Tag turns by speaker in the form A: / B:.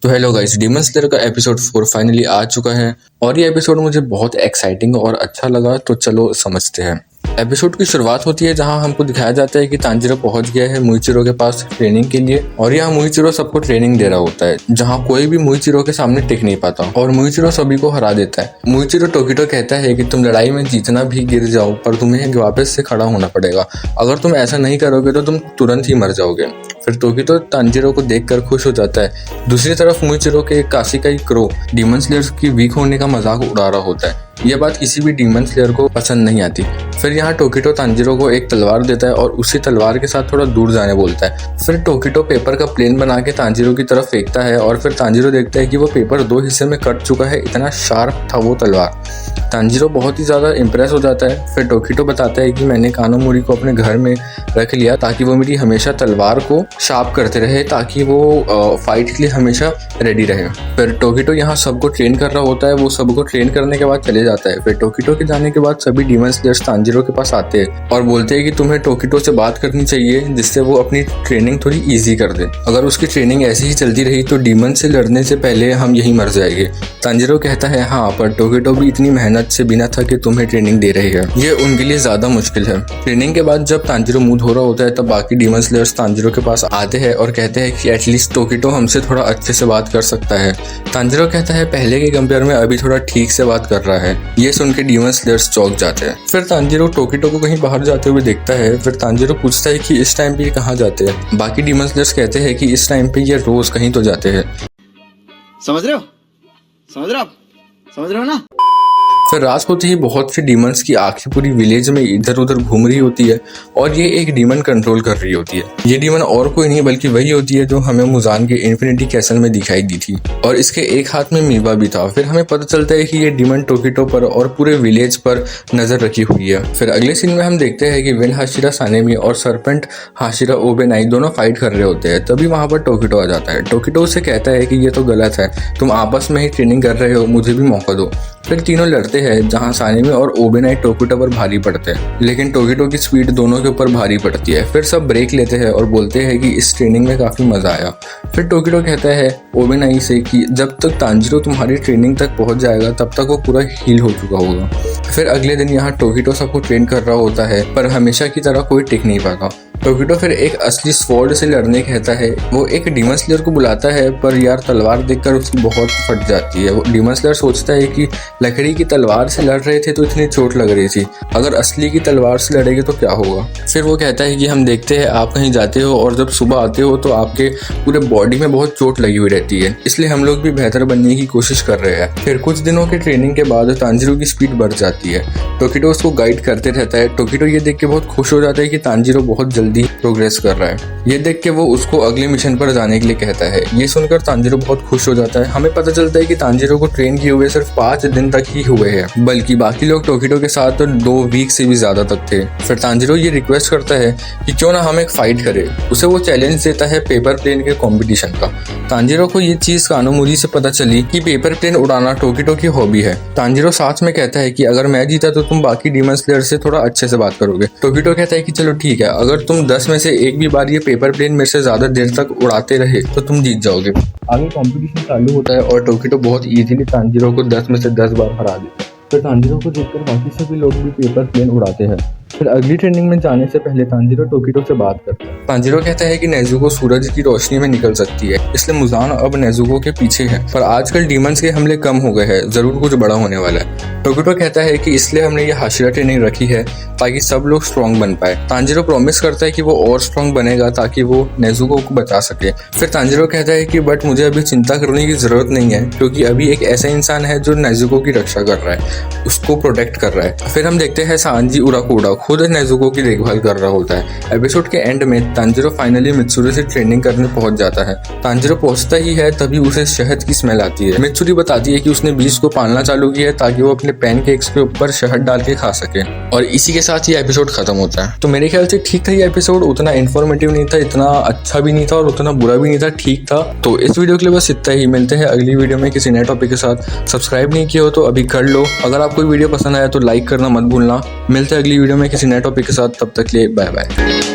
A: तो hello guys, demon slayer का episode 4 finally आ चुका है और ये एपिसोड मुझे बहुत एक्साइटिंग और अच्छा लगा। तो चलो समझते हैं। एपिसोड की शुरुआत होती है जहां हमको दिखाया जाता है कि तांजीरो पहुंच गया है मुइचिरो के पास ट्रेनिंग के लिए और यहाँ मुइचिरो सबको ट्रेनिंग दे रहा होता है जहां कोई भी मुइचिरो के सामने टिक नहीं पाता और मुइचिरो सभी को हरा देता है। मुइचिरो टोकिटो कहता है कि तुम लड़ाई में जितना भी गिर जाओ पर तुम्हें वापस से खड़ा होना पड़ेगा, अगर तुम ऐसा नहीं करोगे तो तुम तुरंत ही मर जाओगे। फिर टोकिटो तांजीरो को देखकर खुश हो जाता है। दूसरी तरफ मुइचिरो के काशिकाई क्रो डीमन स्लेयर्स की वीक होने का मजाक उड़ा रहा होता है। यह बात किसी भी डीमन स्लेयर को पसंद नहीं आती। फिर यहाँ टोकिटो तांजीरो को एक तलवार देता है और उसी तलवार के साथ थोड़ा दूर जाने बोलता है। फिर टोकिटो पेपर का प्लेन बना के तांजीरो की तरफ फेंकता है और फिर तांजीरो देखता है कि वो पेपर 2 हिस्से में कट चुका है, इतना शार्प था वो तलवार। तांजीरो बहुत ही ज्यादा इम्प्रेस हो जाता है। फिर टोकिटो बताता है कि मैंने कानोमोरी को अपने घर में रख लिया ताकि वो मेरी हमेशा तलवार को शार्प करते रहे, ताकि वो फाइट के लिए हमेशा रेडी रहे। फिर टोकिटो यहाँ सबको ट्रेन कर रहा होता है। वो सबको ट्रेन करने के बाद चले जाता है। फिर टोकिटो के जाने के बाद सभी डीमन स्लेयर्स तांजीरो के पास आते हैं और बोलते हैं कि तुम्हें टोकिटो से बात करनी चाहिए जिससे वो अपनी ट्रेनिंग थोड़ी इजी कर दे। अगर उसकी ट्रेनिंग ऐसी ही चलती रही तो डीमन से लड़ने से पहले हम यही मर जाएंगे। तांजीरो कहता है हाँ, पर टोकिटो भी इतनी मेहनत से बिना थके तुम्हें ट्रेनिंग दे रही है, ये उनके लिए ज्यादा मुश्किल है। ट्रेनिंग के बाद जब तांजीरो मुंह धो रहा होता है तब बाकी डीमन स्लेयर्स तांजीरो के पास आते हैं और कहते हैं कि एटलीस्ट टोकिटो हमसे थोड़ा अच्छे से बात कर सकता है। तांजीरो कहता है पहले के कंपेयर में अभी थोड़ा ठीक से बात कर रहा है। ये सुन के डीमन स्लेयर्स चौंक जाते हैं। फिर तांजीरो टोकिटो को कहीं बाहर जाते हुए देखता है। फिर तांजीरो पूछता है कि इस टाइम पे ये कहाँ जाते हैं। बाकी डीमन स्लेयर्स कहते हैं कि इस टाइम पे ये रोज कहीं तो जाते हैं।
B: समझ रहे हो? समझ रहे हो आप? समझ रहे हो ना?
A: फिर रात होते ही बहुत से डीमंस की आंखें पूरी विलेज में इधर उधर घूम रही होती है और ये एक डीमन कंट्रोल कर रही होती है। ये डीमन और कोई नहीं बल्कि वही होती है जो हमें मुजान के इन्फिनिटी कैसल में दिखाई दी थी और इसके एक हाथ में मीवा भी था। फिर हमें पता चलता है कि ये डीमन टोकिटो पर और पूरे विलेज पर नजर रखी हुई है। फिर अगले सीन में हम देखते हैं कि विन हाशिरा सानेमी और सरपेंट हाशिरा ओबेनाई दोनों फाइट कर रहे होते हैं। तभी वहां पर टोकिटो आ जाता है। टोकिटो उसे कहता है कि ये तो गलत है, तुम आपस में ही ट्रेनिंग कर रहे हो, मुझे भी मौका दो। फिर तीनों लड़ते हैं जहां सानेमी और ओबेनाई टोकिटो पर भारी पड़ते हैं, लेकिन टोकिटो की स्पीड दोनों के ऊपर भारी पड़ती है। फिर सब ब्रेक लेते हैं और बोलते हैं कि इस ट्रेनिंग में काफी मजा आया। फिर टोकिटो कहता है ओबेनाई से कि जब तक तांजीरो तुम्हारी ट्रेनिंग तक पहुंच जाएगा तब तक वो पूरा हील हो चुका होगा। फिर अगले दिन यहाँ टोकिटो सबको ट्रेन कर रहा होता है पर हमेशा की तरह कोई टिक नहीं पाता। टोकिटो फिर एक असली स्वॉर्ड से लड़ने कहता है। वो एक डीमन स्लेयर को बुलाता है पर यार तलवार देखकर उसकी बहुत फट जाती है। वो डीमन स्लेयर सोचता है कि लकड़ी की तलवार से लड़ रहे थे तो इतनी चोट लग रही थी, अगर असली की तलवार से लड़ेंगे तो क्या होगा। फिर वो कहता है कि हम देखते हैं आप कहीं जाते हो और जब सुबह आते हो तो आपके पूरे बॉडी में बहुत चोट लगी हुई रहती है, इसलिए हम लोग भी बेहतर बनने की कोशिश कर रहे हैं। फिर कुछ दिनों के ट्रेनिंग के बाद तांजीरो की स्पीड बढ़ जाती है। टोकिटो उसको गाइड करते रहता है। टोकिटो ये देख के बहुत खुश हो जाता है कि तांजीरो बहुत जल्दी प्रोग्रेस कर रहा है। ये देख के वो उसको अगले मिशन पर जाने के लिए कहता है। ये सुनकर तांजीरो बहुत खुश हो जाता है। हमें पता चलता है कि तांजीरो को ट्रेन किए हुए सिर्फ 5 दिन तक ही हुए हैं, बल्कि बाकी लोग टोकिटो के साथ तो 2 वीक से भी ज्यादा तक थे। फिर तांजीरो ये रिक्वेस्ट करता है कि क्यों ना हम एक फाइट करें। उसे वो चैलेंज देता है पेपर प्लेन के कॉम्पिटिशन का। तांजीरो को ये चीज कानोमोरी से पता चली कि पेपर प्लेन उड़ाना टोकिटो की हॉबी है। तांजीरो साथ में कहता है कि अगर मैं जीता तो तुम बाकी डीमन स्लेयर से थोड़ा अच्छे से बात करोगे। टोकिटो कहता है कि चलो ठीक है, अगर तुम 10 में से एक भी बार ये पेपर प्लेन मेरे से ज्यादा देर तक उड़ाते रहे तो तुम जीत जाओगे। आगे कंपटीशन चालू होता है और टोकिटो बहुत इजीली तांजीरो को 10 में से 10 बार हरा देता है। फिर तांजीरो को देखकर बाकी सभी लोग भी पेपर प्लेन उड़ाते हैं। फिर अगली ट्रेनिंग में जाने से पहले तांजीरो टोकिटो से बात करता है। तांजीरो कहता है कि नेजुको सूरज की रोशनी में निकल सकती है, इसलिए मुजान अब नेजुको के पीछे है, पर आजकल डीमंस के हमले कम हो गए हैं, जरूर कुछ बड़ा होने वाला है। टोकिटो कहता है कि इसलिए हमने ये हाशिरा ट्रेनिंग रखी है ताकि सब लोग स्ट्रॉन्ग बन पाए। तांजीरो प्रॉमिस करता है कि वो और स्ट्रॉन्ग बनेगा ताकि वो नेजुको को बचा सके। फिर तांजीरो कहता है कि बट मुझे अभी चिंता करने की जरूरत नहीं है क्योंकि अभी एक ऐसा इंसान है जो नेजुको की रक्षा कर रहा है, उसको प्रोटेक्ट कर रहा है। फिर हम देखते हैं सांजी उराकुडा खुद नेजुको की देखभाल कर रहा होता है। एपिसोड के एंड में तांजीरो फाइनली मित्सुरी से ट्रेनिंग करने पहुंच जाता है। तांजीरो पहुंचता ही है तभी उसे शहद की स्मेल आती है। मित्सुरी बताती है कि उसने बीज को पालना चालू किया है ताकि वो अपने पैनकेक्स के ऊपर शहद डाल के खा सके और इसी के साथ ये एपिसोड खत्म होता है। तो मेरे ख्याल से ठीक था ये एपिसोड, उतना इन्फॉर्मेटिव नहीं था, इतना अच्छा भी नहीं था और उतना बुरा भी नहीं था, ठीक था। तो इस वीडियो के लिए बस इतना ही। मिलते हैं अगली वीडियो में किसी नए टॉपिक के साथ। सब्सक्राइब नहीं किया हो तो अभी कर लो। अगर आपको वीडियो पसंद आया तो लाइक करना मत भूलना। मिलते हैं अगली वीडियो में किसी नए टॉपिक के साथ, तब तक के लिए बाय बाय।